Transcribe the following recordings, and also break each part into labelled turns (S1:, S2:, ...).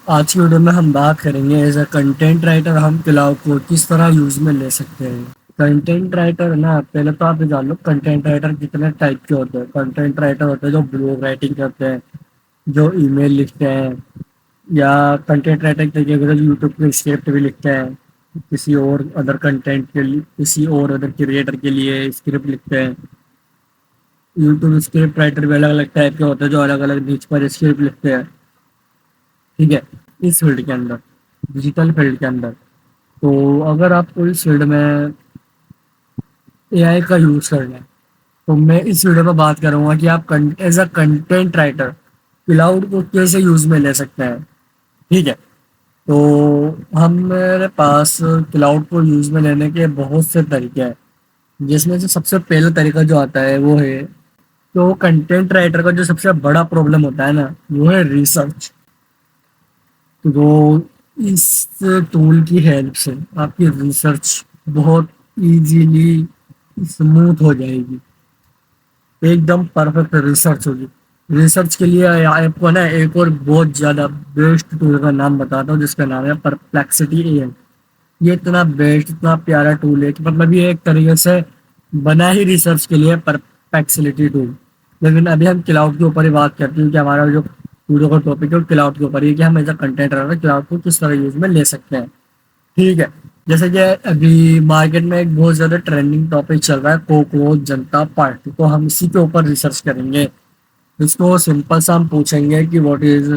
S1: آج کی ویڈیو میں ہم بات کریں گے ایز اے کنٹینٹ رائٹر ہم کلاؤڈ کو کس طرح یوز میں لے سکتے ہیں۔ کنٹینٹ رائٹر نا، پہلے تو آپ یہ جان لو کنٹینٹ رائٹر کتنے ٹائپ کے ہوتے ہیں۔ کنٹینٹ رائٹر ہوتے ہیں جو بلاگ رائٹنگ کرتے ہیں، جو ای میل لکھتے ہیں، یا کنٹینٹ رائٹر کے طریقے سے یوٹیوب کے اسکرپٹ بھی لکھتے ہیں، کسی اور ادر کنٹینٹ کے لیے، کسی اور ادر کریٹر کے لیے اسکرپٹ لکھتے ہیں۔ یوٹیوب اسکرپٹ رائٹر بھی الگ الگ ٹائپ کے ہوتے ہیں جو الگ الگ نیچ پر اسکرپٹ لکھتے ہیں، ٹھیک ہے۔ اس فیلڈ کے اندر، ڈیجیٹل فیلڈ کے اندر، تو اگر آپ کو اس فیلڈ میں اے آئی کا یوز کرنا ہے تو میں اس ویڈیو میں بات کروں گا کہ آپ as a content writer cloud کو کیسے یوز میں لے سکتے ہیں، ٹھیک ہے۔ تو ہمارے پاس کلاؤڈ کو یوز میں لینے کے بہت سے طریقے ہیں، جس میں سے سب سے پہلا طریقہ جو آتا ہے وہ ہے، تو کنٹینٹ رائٹر کا جو سب سے بڑا پرابلم ہوتا ہے نا، وہ ہے ریسرچ۔ تو اس ٹول کی ہیلپ سے آپ کی ریسرچ بہت ایزیلی اسموتھ ہو جائے گی، ایک دم پرفیکٹ ریسرچ ہوگی۔ ریسرچ کے لیے آپ کو نا ایک اور بہت زیادہ بیسٹ ٹول کا نام بتاتا ہوں جس کا نام ہے پرپلیکسٹی اے آئی۔ یہ اتنا بیسٹ، اتنا پیارا ٹول ہے کہ مطلب یہ ایک طریقے سے بنا ہی ریسرچ کے لیے پرپلیکسٹی ٹول۔ لیکن ابھی ہم کلاؤڈ کے اوپر ہی بات کرتے ہیں کہ ہمارا جو ویڈیو کا ٹاپک ہے وہ کلاؤڈ کے اوپر ہی ہے کہ ہم ایز اے کنٹینٹ رہتا ہے کلاؤڈ کو کس طرح یوز میں لے سکتے ہیں، ٹھیک ہے۔ جیسے کہ ابھی مارکیٹ میں ایک بہت زیادہ ٹرینڈنگ ٹاپک چل رہا ہے کوکروچ جنتا پارٹی، تو ہم اسی کے اوپر ریسرچ کریں گے۔ اس کو سمپل سا ہم پوچھیں گے کہ واٹ از،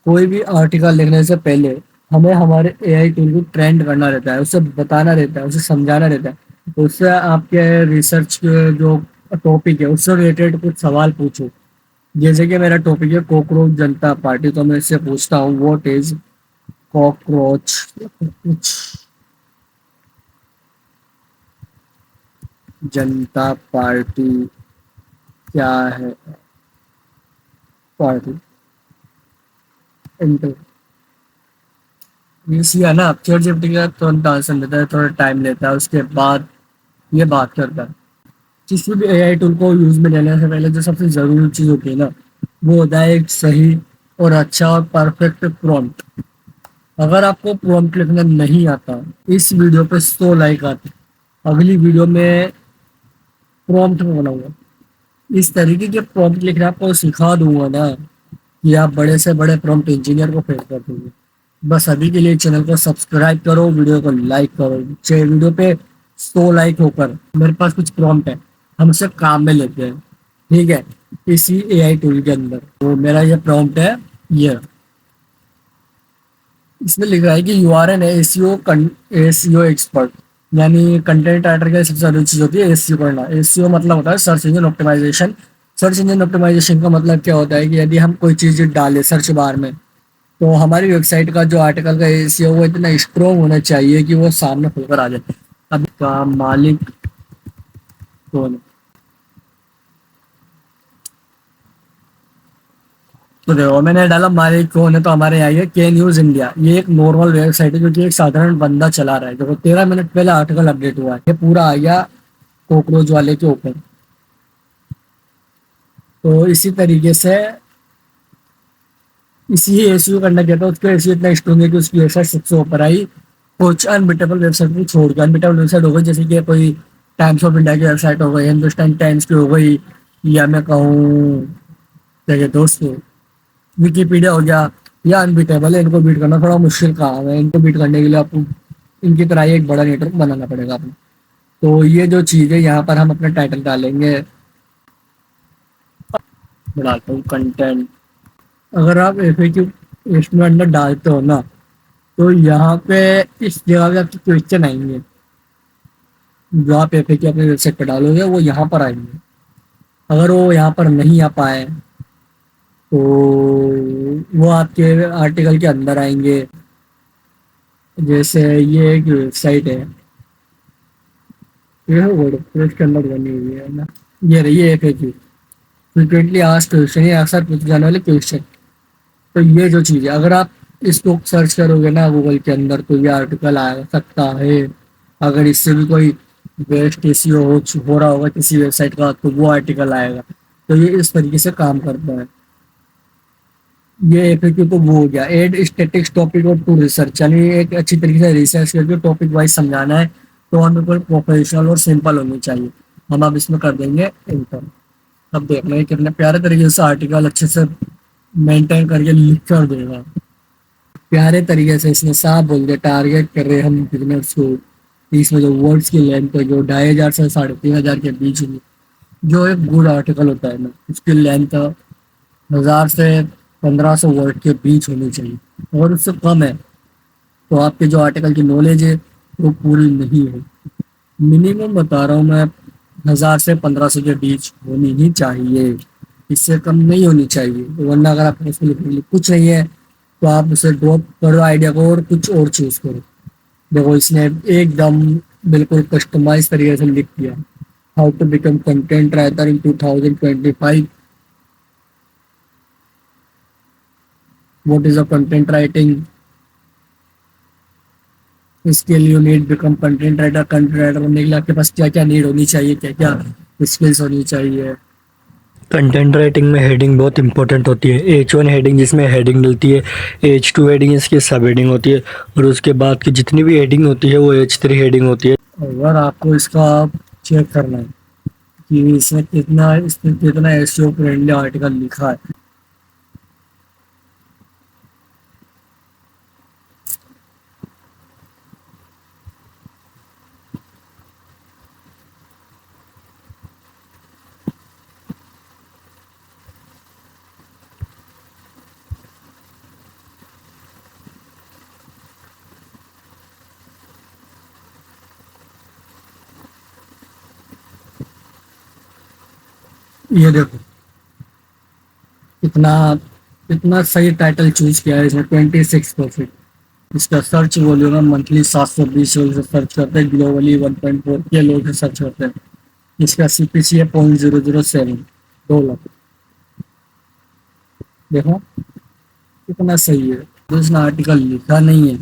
S1: کوئی بھی آرٹیکل لکھنے سے پہلے ہمیں ہمارے اے آئی ٹول کو ٹرینڈ کرنا رہتا ہے، اسے بتانا رہتا ہے، اسے سمجھانا رہتا ہے، اس سے آپ کے ریسرچ کے جو ٹاپک ہے اس سے ریلیٹڈ کچھ سوال پوچھو۔ جیسے کہ میرا ٹاپک ہے کوکروچ جنتا پارٹی، تو میں اس سے پوچھتا ہوں واٹ از کاکروچ، کچھ جنتا پارٹی کیا ہے، پارٹی انٹر ہے نا۔ چیٹ جی پی ٹی کا ترنت آنسر دیتا ہے، تھوڑا ٹائم لیتا ہے، اس کے بعد یہ بات کرتا ہے۔ کسی بھی اے آئی ٹول کو یوز میں لینے سے پہلے جو سب سے ضروری چیز ہوتی ہے نا، وہ ہوتا ہے ایک صحیح اور اچھا اور پرفیکٹ پرومپٹ۔ اگر آپ کو پرومپٹ لکھنا نہیں آتا، اس ویڈیو پہ 100 لائک آتے، اگلی ویڈیو میں پرومپٹ میں بناؤں گا، اس طریقے کے پرومپٹ لکھنا آپ کو سکھا دوں گا نا کہ آپ بڑے سے بڑے پرومپٹ انجینئر کو فیل کر دیں گے۔ بس ابھی کے لیے چینل کو سبسکرائب کرو، ویڈیو کو لائک کرو، ویڈیو پہ 100 لائک ہو کر میرے پاس کچھ پرومپٹ ہے، ہم سے کام میں لیتے ہیں، ٹھیک ہے، اسی اے آئی ٹول کے اندر۔ تو میرا یہ پرومپٹ ہے، یہ اس میں لکھ رہا ہے کہ you are an SEO expert, یعنی کنٹینٹ رائٹر کی سب سے ضروری چیز ہوتی ہے اے سی او کرنا۔ اے سی او مطلب ہوتا ہے search engine optimisation. Search engine optimisation کا مطلب کیا ہوتا ہے کہ یدی ہم کوئی چیز ڈالیں سرچ بار میں، تو ہماری ویب سائٹ کا جو آرٹیکل کا اے سی او وہ اتنا اسٹرانگ ہونا چاہیے کہ وہ سامنے کھل کر آ جائے۔ اب کا مالک کون ہے؟ تو دیکھو میں نے ڈالا مالک کون ہے، تو ہمارے یہاں ہے کے نیوز انڈیا۔ یہ ایک نارمل ویب سائٹ ہے جو کہ ایک سادھارن بندہ چلا رہا ہے۔ دیکھو 13 منٹ پہلے آرٹیکل اپڈیٹ ہوا ہے، یہ پورا آ گیا کوکروچ والے کے اوپر۔ تو اسی طریقے سے اسی اے سی او کرنا کہتا ہے، اس کا اے سی اتنا اسٹرانگ ہے کہ اس کی ویب سائٹ سب سے اوپر آئی، کچھ انبیٹیبل ویب سائٹ کو چھوڑ کے۔ انبیٹیبل ویب سائٹ ہو گئی جیسے کہ کوئی ٹائمس آف انڈیا کی ویب سائٹ ہو گئی، ہندوستان ٹائمس کی ہو گئی، یا میں کہوں کہ دوست ویکیپیڈیا ہو گیا، یا انبیٹیبل ہے۔ ان کو بیٹ کرنا تھوڑا مشکل کام ہے، ان کو بیٹ کرنے کے لیے آپ کو ان کی طرح ایک بڑا نیٹ ورک بنانا پڑے گا آپ کو۔ تو یہ جو چیز ہے یہاں پر ہم اپنا ٹائٹل ڈالیں گے، ڈالتا ہوں کنٹینٹ۔ اگر آپ ایف اے کیو اس میں اندر ڈالتے ہو نا، تو یہاں پہ اس جگہ پہ آپ کی کوشچن آئیں گے، جو آپ ایف اے کیو اپنے ویب سائٹ پہ ڈالو گے وہ یہاں پر آئیں گے۔ اگر وہ یہاں پر نہیں آ پائے تو وہ آپ کے آرٹیکل کے اندر آئیں گے۔ جیسے یہ ایک ویب سائٹ ہے، یہ ورڈ پریس کے اندر بنی ہوئی ہے نا، یہ رہی ہے F A Q, frequently asked question, یہ اکثر پوچھے جانے والے کوسچن۔ تو یہ جو چیز ہے اگر آپ اس کو سرچ کرو گے نا گوگل کے اندر، تو یہ آرٹیکل آ سکتا ہے۔ اگر اس سے بھی کوئی بیسٹ ای سی او ہو رہا ہوگا کسی ویب سائٹ کا، تو وہ آرٹیکل آئے گا۔ تو یہ اس طریقے سے کام کرتا ہے. یہ ایف تو وہ ہو گیا ایڈ اسٹیٹکس ٹاپک اور ٹو ریسرچ، یعنی ایک اچھی طریقے سے ریسرچ کر کے ٹاپک وائز سمجھانا ہے. تو ہمیں کوئی پروفیشنل اور سمپل ہونی چاہیے. ہم اب اس میں کر دیں گے انٹر. اب دیکھ لیں کتنے پیارے طریقے سے آرٹیکل اچھے سے مینٹین کر کے لکھ کر دے گا. پیارے طریقے سے اس نے صاف بول دیا ٹارگیٹ کر رہے ہم بزنس کو. اس میں جو ورڈس کی لینتھ ہے جو 2500 سے 3500 کے بیچ میں جو ایک گڈ آرٹیکل ہوتا ہے نا اس کی لینتھ 1000 سے 1500 ورڈ کے بیچ ہونی چاہیے اور اس سے کم ہے تو آپ کے جو آرٹیکل کی نالج ہے وہ پوری نہیں ہے. منیمم بتا رہا ہوں میں 1000 سے 1500 کے بیچ ہونی ہی چاہیے. اس سے کم نہیں ہونی چاہیے ورنہ اگر آپ اس کچھ نہیں ہے تو آپ اسے ڈراپ کرو آئیڈیا کو اور کچھ اور چوز کرو. دیکھو اس نے ایک دم بالکل کسٹمائز طریقے سے لکھ دیا how to become content writer in 2025. What is a content writing. اس کے لیے need become content writer. Content writer بننے کے لیے آپ کے پاس کیا کیا نیڈ ہونی چاہیے کیا کیا اسکلس ہونی چاہیے.
S2: کنٹینٹ رائٹنگ میں ہیڈنگ بہت امپورٹنٹ ہوتی ہے. H1 ہیڈنگ جس میں ہیڈنگ ڈلتی ہے, H2 ہیڈنگ اس کی سب ہیڈنگ ہوتی ہے اور اس کے بعد کی جتنی بھی ہیڈنگ ہوتی ہے وہ H3 ہیڈنگ ہوتی ہے.
S1: اگر آپ کو اس کا چیک کرنا ہے کہ اس میں کتنا ایسیو فرینڈلی آرٹیکل لکھا ہے. یہ دیکھو اتنا صحیح ٹائٹل چوز کیا ہے اس نے 26%. اس کا سرچ ولیوم ہے منتھلی 720 لوگ سرچ کرتے ہیں. گلوبلی 1.4 کے لوگ سرچ کرتے ہیں. اس کا سی پی سی ہے $0.007. دیکھو کتنا صحیح ہے. اس نے آرٹیکل لکھا نہیں ہے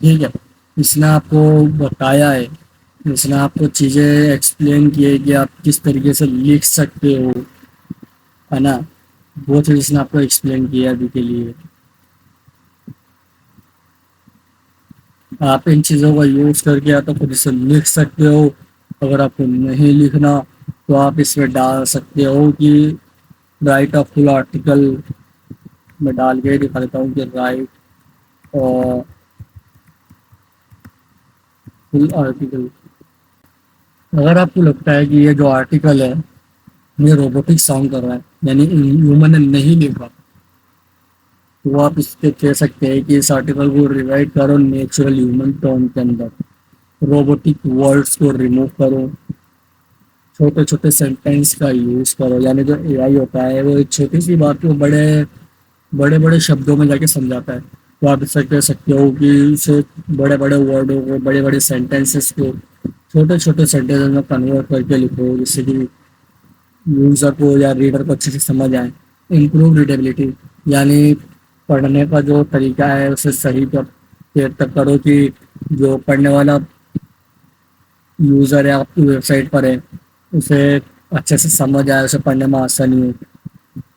S1: ٹھیک ہے. اس نے آپ کو بتایا ہے, اس نے آپ کو چیزیں ایکسپلین کی ہے کہ آپ کس طریقے سے لکھ سکتے ہو ہے نا. وہ چیز اس نے آپ کو ایکسپلین کیا ابھی کے لیے. آپ ان چیزوں کا یوز کر کے یا تو خود اسے لکھ سکتے ہو. اگر آپ کو نہیں لکھنا تو آپ اس میں ڈال سکتے ہو کہ رائٹ آف فل آرٹیکل میں ڈال کے دکھا دیتا ہوں کہ رائٹ اور فل آرٹیکل. اگر آپ کو لگتا ہے کہ یہ جو آرٹیکل ہے یہ روبوٹک ساؤنڈ کر رہا ہے یعنی ہیومن نے نہیں لکھا تو وہ آپ اس پہ کہہ سکتے ہیں کہ اس آرٹیکل کو ریرائٹ کرو نیچرل ہیومن ٹون کے اندر. روبوٹک ورڈز کو ریموو کرو. چھوٹے چھوٹے سینٹینس کا یوز کرو. یعنی جو اے آئی ہوتا ہے وہ ایک چھوٹی سی بات کو بڑے بڑے بڑے شبدوں میں جا کے سمجھاتا ہے. تو آپ اس سے کہہ سکتے ہو کہ اسے بڑے بڑے ورڈوں کو بڑے بڑے سینٹینسز کو چھوٹے چھوٹے سینٹینس میں کنورٹ کر کے لکھو جس سے کہ یوزر کو یا ریڈر کو اچھے سے سمجھ آئے. امپروو ریڈیبلٹی یعنی پڑھنے کا جو طریقہ ہے اسے صحیح تک کرو کہ جو پڑھنے والا یوزر ہے آپ کی ویب سائٹ پر ہے اسے اچھے سے سمجھ آئے, اسے پڑھنے میں آسانی ہو.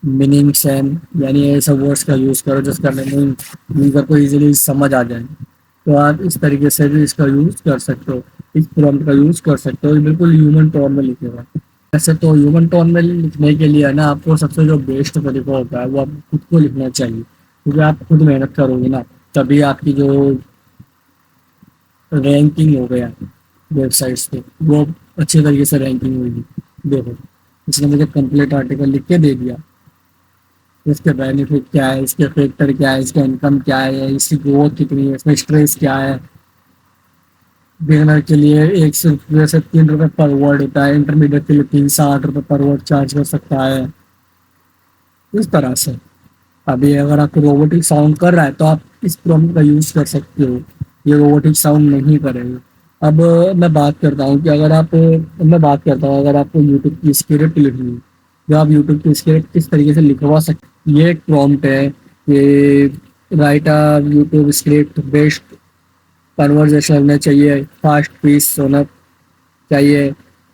S1: میننگ سیم یعنی ایسے ورڈس کا یوز کرو جس کا میننگ یوزر کو ایزیلی سمجھ آ جائے. تو آپ اس طریقے سے بھی اس کا یوز کر سکتے ہو. اس پرومپٹ کا یوز کر سکتے ہو. بالکل ہیومن ٹون میں لکھے گا. ایسے تو ہیومن ٹون میں لکھنے کے لیے نا آپ کو سب سے جو بیسٹ طریقہ ہوتا ہے وہ آپ خود کو لکھنا چاہیے کیونکہ آپ خود محنت کرو گے نا تبھی آپ کی جو رینکنگ ہو گیا ویب سائٹس پہ وہ اچھے طریقے سے رینکنگ ہوگی. دیکھو اس نے مجھے کمپلیٹ آرٹیکل لکھ کے دے دیا. اس کے بینیفٹ کیا ہے, اس کے فیکٹر کیا ہے, اس کا انکم کیا ہے, اس کی گروتھ کتنی ہے, اس میں اسٹریس کیا ہے. بگنر کے لیے 1 سے 3 روپے پر ورڈ ہوتا ہے. انٹرمیڈیٹ کے لیے 360 روپے پر ورڈ چارج کر سکتا ہے. اس طرح سے ابھی اگر آپ کو روبوٹک ساؤنڈ کر رہا ہے تو آپ اس پرومپٹ کا یوز کر سکتے ہو. یہ روبوٹک ساؤنڈ نہیں کرے گا. اب میں بات کرتا ہوں کہ اگر آپ کو یوٹیوب کی اسکرپٹ لکھنی ہے جو آپ یوٹیوب کی اسکرپٹ کس طریقے سے لکھوا سکتے. یہ ایک پرومپٹ ہے کہ right YouTube script best conversation ہونا چاہیے, فاسٹ پیس ہونا چاہیے,